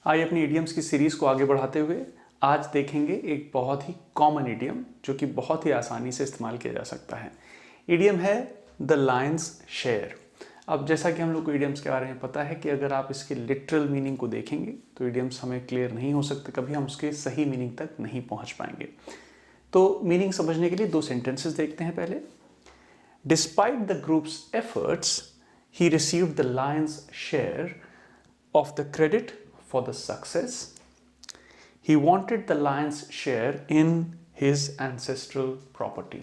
आइए अपनी इडियम्स की सीरीज़ को आगे बढ़ाते हुए आज देखेंगे एक बहुत ही कॉमन इडियम जो कि बहुत ही आसानी से इस्तेमाल किया जा सकता है। इडियम है द लायंस शेयर। अब जैसा कि हम लोग को इडियम्स के बारे में पता है कि अगर आप इसके लिटरल मीनिंग को देखेंगे तो इडियम्स हमें क्लियर नहीं हो सकते, कभी हम उसके सही मीनिंग तक नहीं पहुंच पाएंगे। तो मीनिंग समझने के लिए दो सेंटेंसेस देखते हैं। पहले, despite the groups efforts he received the lion's share of the credit for the success. He wanted the lion's share in his ancestral property.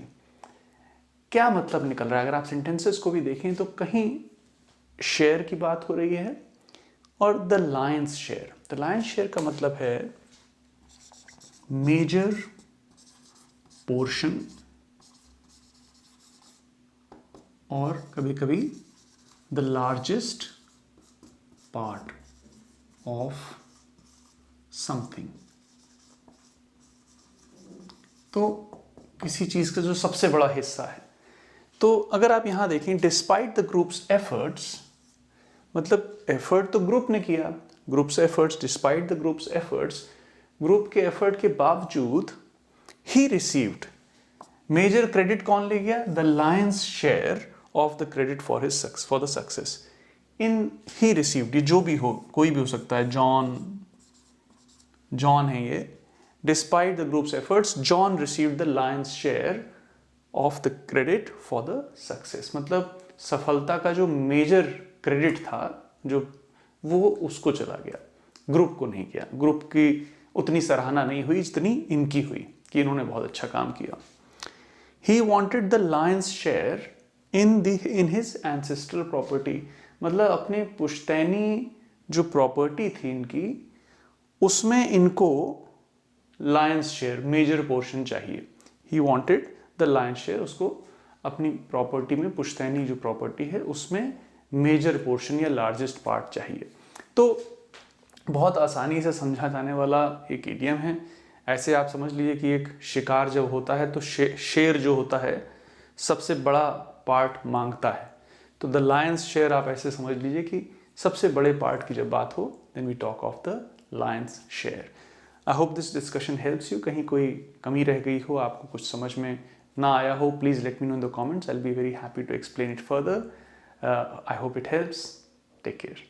क्या मतलब निकल रहा है? अगर आप सेंटेंसेस को भी देखें तो कहीं शेयर की बात हो रही है और the lion's share. The lion's share का मतलब है मेजर पोर्शन और कभी कभी the largest part of something. तो किसी चीज का जो सबसे बड़ा हिस्सा है। तो अगर आप यहां देखें, डिस्पाइट द ग्रुप्स एफर्ट्स, मतलब एफर्ट तो ग्रुप ने किया, groups efforts, despite the groups efforts, group के एफर्ट के बावजूद ही रिसीव्ड, मेजर क्रेडिट कौन ले गया? The lion's share of the credit for the success. In he received, ये जो भी हो, कोई भी हो सकता है, जॉन है ये। Despite the groups efforts, John received the lion's share of the credit for the success. मतलब सफलता का जो मेजर क्रेडिट था, जो वो उसको चला गया, ग्रुप को नहीं किया। ग्रुप की उतनी सराहना नहीं हुई जितनी इनकी हुई कि इन्होंने बहुत अच्छा काम किया। He wanted the lion's share in his ancestral property, मतलब अपने पुश्तैनी जो प्रॉपर्टी थी इनकी, उसमें इनको लायंस शेयर, मेजर पोर्शन चाहिए। He wanted the lion's share, उसको अपनी प्रॉपर्टी में, पुश्तैनी जो प्रॉपर्टी है उसमें मेजर पोर्शन या लार्जेस्ट पार्ट चाहिए। तो बहुत आसानी से समझा जाने वाला एक इडियम है। ऐसे आप समझ लीजिए कि एक शिकार जब होता है तो शेर जो होता है सबसे बड़ा पार्ट मांगता है। तो द लायंस शेयर आप ऐसे समझ लीजिए कि सबसे बड़े पार्ट की जब बात हो, then we talk of the lion's share. I hope this discussion helps you. कहीं कोई कमी रह गई हो, आपको कुछ समझ में ना आया हो, please let me know in the comments. I will be very happy to explain it further. I hope it helps. Take care.